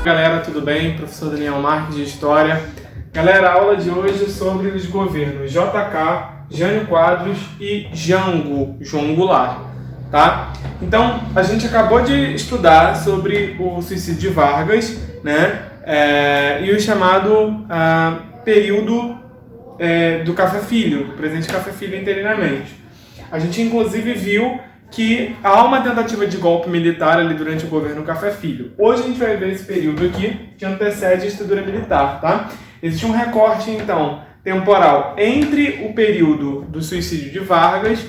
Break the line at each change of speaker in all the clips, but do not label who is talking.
Galera, tudo bem? Professor Daniel Marques de História. Galera, a aula de hoje é sobre os governos JK, Jânio Quadros e João Goulart, tá? Então, a gente acabou de estudar sobre o suicídio de Vargas, né? E o chamado período do Café Filho, do presidente Café Filho interinamente. A gente, inclusive, viu que há uma tentativa de golpe militar ali durante o governo Café Filho. Hoje a gente vai ver esse período aqui que antecede a ditadura militar, tá? Existe um recorte, então, temporal entre o período do suicídio de Vargas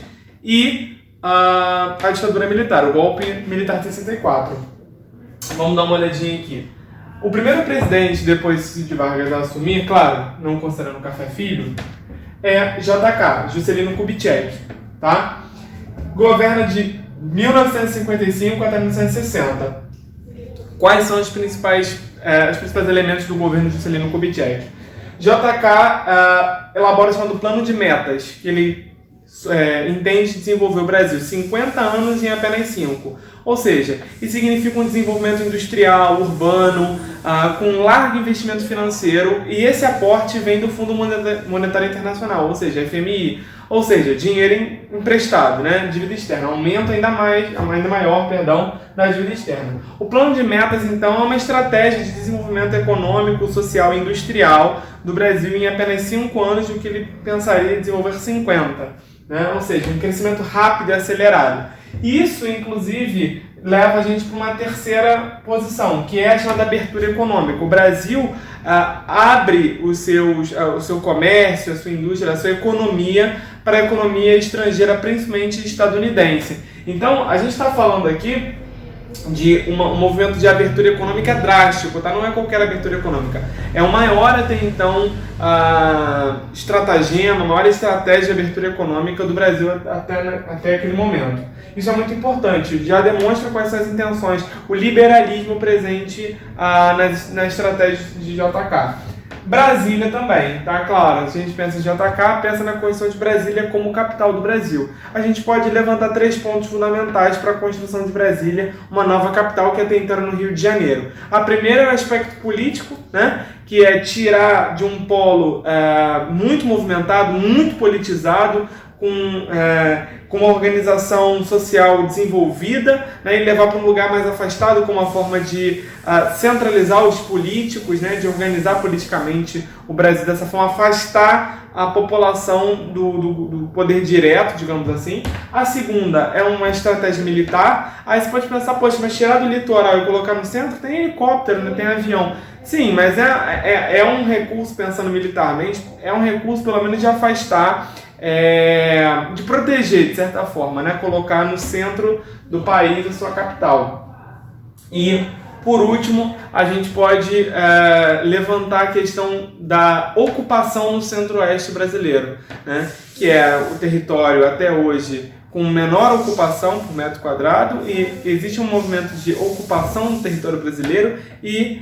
e a ditadura militar, o golpe militar de 64. Vamos dar uma olhadinha aqui. O primeiro presidente depois do suicídio de Vargas a assumir, claro, não considerando o Café Filho, é JK, Juscelino Kubitschek, tá? Governa de 1955 até 1960. Quais são os principais elementos do governo de Juscelino Kubitschek? JK elabora o chamado plano de metas, que ele entende desenvolver o Brasil 50 anos em apenas 5. Ou seja, isso significa um desenvolvimento industrial, urbano, com largo investimento financeiro, e esse aporte vem do Fundo Monetário Internacional, ou seja, FMI, ou seja, dinheiro emprestado, né? Dívida externa, aumento ainda maior da dívida externa. O plano de metas, então, é uma estratégia de desenvolvimento econômico, social e industrial do Brasil em apenas 5 anos, do que ele pensaria em desenvolver 50, né? Ou seja, um crescimento rápido e acelerado. Isso, inclusive, leva a gente para uma terceira posição, que é a chamada abertura econômica. O Brasil abre o seu comércio, a sua indústria, a sua economia para a economia estrangeira, principalmente estadunidense. Então, a gente está falando aqui de um movimento de abertura econômica drástico, tá? Não é qualquer abertura econômica. É o maior até então estratagema, a maior estratégia de abertura econômica do Brasil até aquele momento. Isso é muito importante, já demonstra quais são as intenções, o liberalismo presente na estratégia de JK. Brasília também, tá? Claro, se a gente pensa em JK, pensa na construção de Brasília como capital do Brasil. A gente pode levantar 3 pontos fundamentais para a construção de Brasília, uma nova capital que até então era no Rio de Janeiro. A primeira é o aspecto político, né? Que é tirar de um polo muito movimentado, muito politizado, com uma organização social desenvolvida, né, e levar para um lugar mais afastado, com uma forma de centralizar os políticos, né, de organizar politicamente o Brasil dessa forma, afastar a população do poder direto, digamos assim. A segunda é uma estratégia militar. Aí você pode pensar, poxa, mas tirar do litoral e colocar no centro, tem helicóptero, né, tem avião. Sim, mas é um recurso, pensando militarmente, é um recurso pelo menos de afastar, de proteger, de certa forma, né? Colocar no centro do país a sua capital. E, por último, a gente pode levantar a questão da ocupação no centro-oeste brasileiro, né? Que é o território, até hoje, com menor ocupação por metro quadrado, e existe um movimento de ocupação do território brasileiro e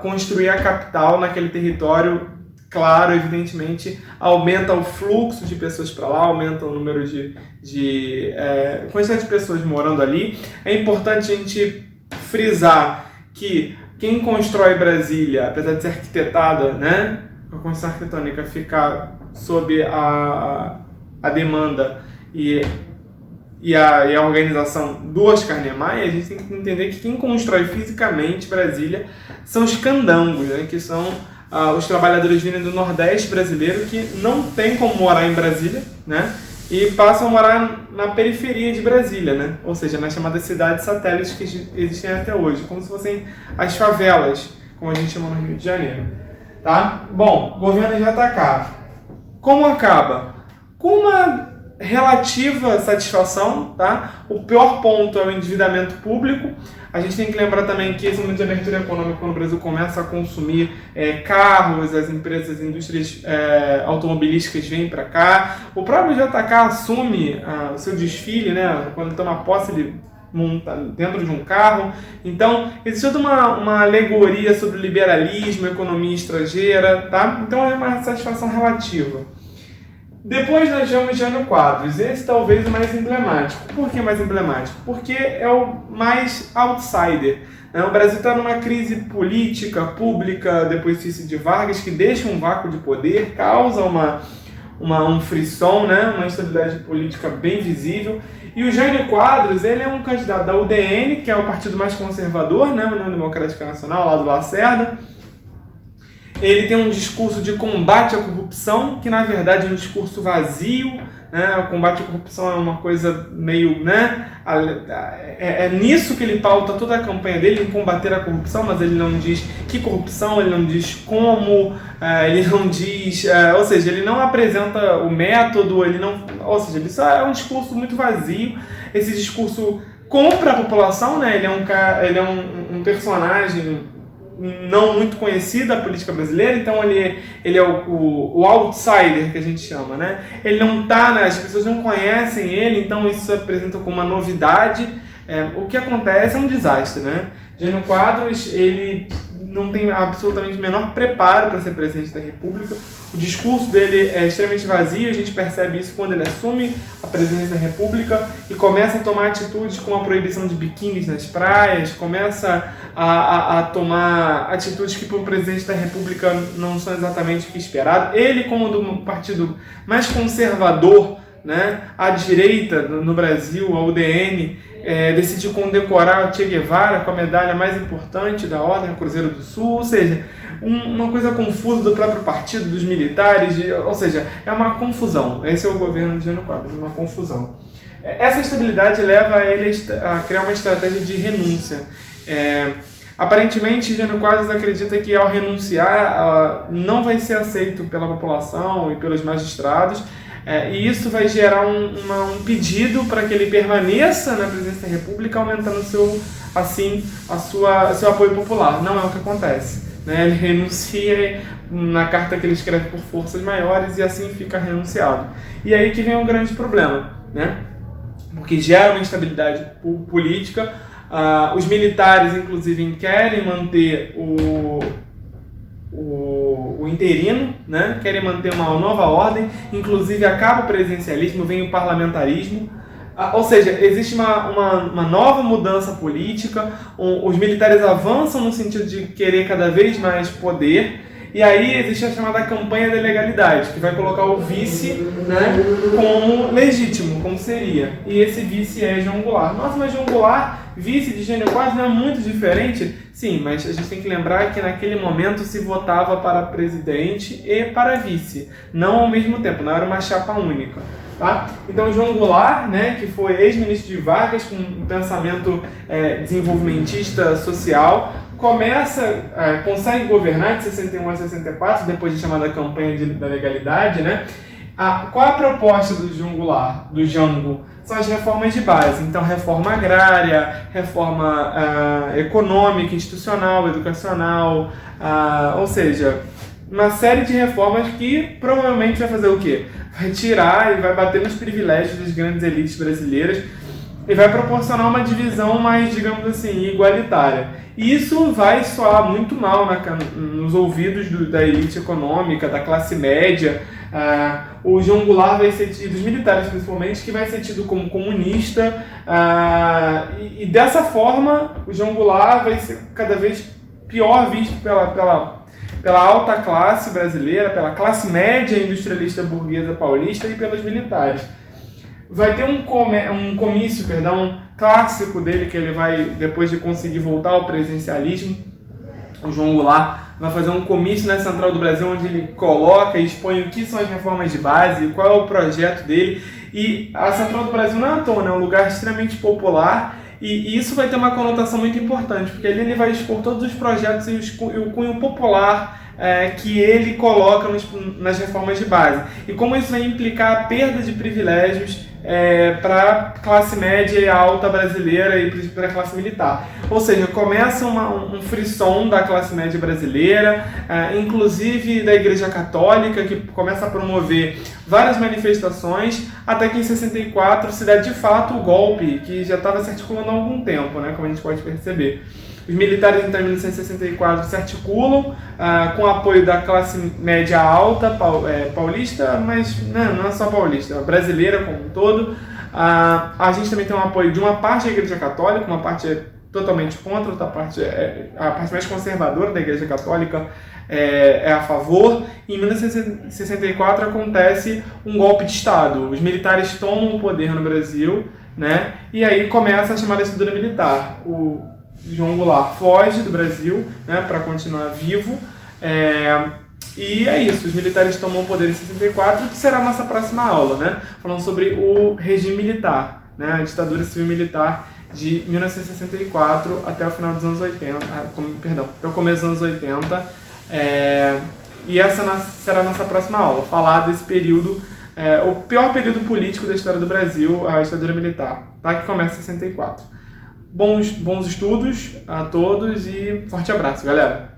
construir a capital naquele território. Claro, evidentemente, aumenta o fluxo de pessoas para lá, aumenta o número de quantidade de pessoas morando ali. É importante a gente frisar que quem constrói Brasília, apesar de ser arquitetada, né, a construção arquitetônica ficar sob a demanda e a organização do Oscar Niemeyer, a gente tem que entender que quem constrói fisicamente Brasília são os candangos, né, que são os trabalhadores vindo do Nordeste brasileiro, que não tem como morar em Brasília, né? E passam a morar na periferia de Brasília, né? Ou seja, nas chamadas cidades satélites que existem até hoje, como se fossem as favelas, como a gente chama no Rio de Janeiro, tá? Bom, governo JK. Como acaba? Com uma relativa satisfação, tá? O pior ponto é o endividamento público. A gente tem que lembrar também que esse momento de abertura econômica, quando o Brasil começa a consumir carros, as empresas, as indústrias automobilísticas vêm para cá. O próprio JK assume o seu desfile, né? Quando toma posse, ele monta dentro de um carro. Então, existe toda uma alegoria sobre o liberalismo, economia estrangeira, tá? Então é uma satisfação relativa. Depois nós vemos Jânio Quadros, esse talvez o mais emblemático. Por que mais emblemático? Porque é o mais outsider. O Brasil está numa crise política, pública, depois de Vargas, que deixa um vácuo de poder, causa um frisson, né? Uma instabilidade política bem visível. E o Jânio Quadros, ele é um candidato da UDN, que é o partido mais conservador, né? União Democrática Nacional, lá do Lacerda. Ele tem um discurso de combate à corrupção, que na verdade é um discurso vazio, né? O combate à corrupção é uma coisa meio, né? É nisso que ele pauta toda a campanha dele, em combater a corrupção, mas ele não diz que corrupção, ele não diz como, ele não diz, ou seja, ele não apresenta o método, ou seja, ele só é um discurso muito vazio. Esse discurso compra a população, né? Ele é um personagem não muito conhecido da política brasileira, então ele é o outsider, que a gente chama, né? Ele não tá, né? As pessoas não conhecem ele, então isso se apresenta como uma novidade. O que acontece é um desastre, né? Jânio Quadros, ele não tem absolutamente o menor preparo para ser presidente da República. O discurso dele é extremamente vazio, a gente percebe isso quando ele assume a presidência da República e começa a tomar atitudes como a proibição de biquínis nas praias, começa a tomar atitudes que para o presidente da República não são exatamente o que esperado. Ele, como do partido mais conservador, né, à direita no Brasil, a UDN, decidiu condecorar o Che Guevara com a medalha mais importante da Ordem, Cruzeiro do Sul, ou seja, uma coisa confusa do próprio partido, dos militares, ou seja, é uma confusão. Esse é o governo de Jânio Quadros, uma confusão. Essa instabilidade leva ele a criar uma estratégia de renúncia. Aparentemente, Jânio Quadros acredita que ao renunciar não vai ser aceito pela população e pelos magistrados, e isso vai gerar um pedido para que ele permaneça na presidência da República, aumentando seu apoio popular. Não é o que acontece, né? Ele renuncia na carta que ele escreve por forças maiores e assim fica renunciado. E aí que vem um grande problema, né? Porque gera uma instabilidade política. Os militares, inclusive, querem manter o interino, né? Querem manter uma nova ordem, inclusive acaba o presidencialismo, vem o parlamentarismo, ou seja, existe uma nova mudança política, os militares avançam no sentido de querer cada vez mais poder, e aí existe a chamada campanha da ilegalidade, que vai colocar o vice, né, como legítimo, como seria, e esse vice é João Goulart. Nossa, mas João Goulart, vice de Jânio Quadros, não é muito diferente? Sim, mas a gente tem que lembrar que naquele momento se votava para presidente e para vice, não ao mesmo tempo, não era uma chapa única. Tá? Então João Goulart, né, que foi ex-ministro de Vargas, com um pensamento desenvolvimentista social, consegue governar de 61 a 64, depois de chamada campanha da legalidade, né? Qual é a proposta do João Goulart, do Jango? São as reformas de base. Então, reforma agrária, reforma econômica, institucional, educacional, ou seja, uma série de reformas que provavelmente vai fazer o quê? Vai tirar e vai bater nos privilégios das grandes elites brasileiras e vai proporcionar uma divisão mais, digamos assim, igualitária. E isso vai soar muito mal nos ouvidos da elite econômica, da classe média. O João Goulart vai ser tido, dos militares principalmente, que vai ser tido como comunista. E dessa forma, o João Goulart vai ser cada vez pior visto pela alta classe brasileira, pela classe média industrialista burguesa paulista e pelos militares. Vai ter um comício clássico dele, que ele vai, depois de conseguir voltar ao presidencialismo, o João Goulart vai fazer um comício na Central do Brasil, onde ele coloca e expõe o que são as reformas de base, qual é o projeto dele. E a Central do Brasil não é à toa, né? É um lugar extremamente popular, e isso vai ter uma conotação muito importante, porque ali ele vai expor todos os projetos e o cunho popular que ele coloca nas reformas de base. E como isso vai implicar a perda de privilégios para a classe média e alta brasileira e para a classe militar. Ou seja, começa um frisson da classe média brasileira, inclusive da Igreja Católica, que começa a promover várias manifestações, até que em 64 se dá de fato o golpe, que já estava se articulando há algum tempo, né, como a gente pode perceber. Os militares, então, em 1964, se articulam com um apoio da classe média alta paulista, mas não é só paulista, é brasileira como um todo. A gente também tem um apoio de uma parte da Igreja Católica, uma parte é totalmente contra, outra parte a parte mais conservadora da Igreja Católica é a favor. Em 1964 acontece um golpe de Estado, os militares tomam o poder no Brasil, né? E aí começa a chamada ditadura militar. O João Goulart foge do Brasil, né, para continuar vivo, e é isso, os militares tomam o poder em 64, que será a nossa próxima aula, né, falando sobre o regime militar, né, a ditadura civil-militar de 1964 até o final dos anos 80, até o começo dos anos 80, e essa será a nossa próxima aula, falar desse período, o pior período político da história do Brasil, a ditadura militar, tá, que começa em 64. Bons estudos a todos e forte abraço, galera!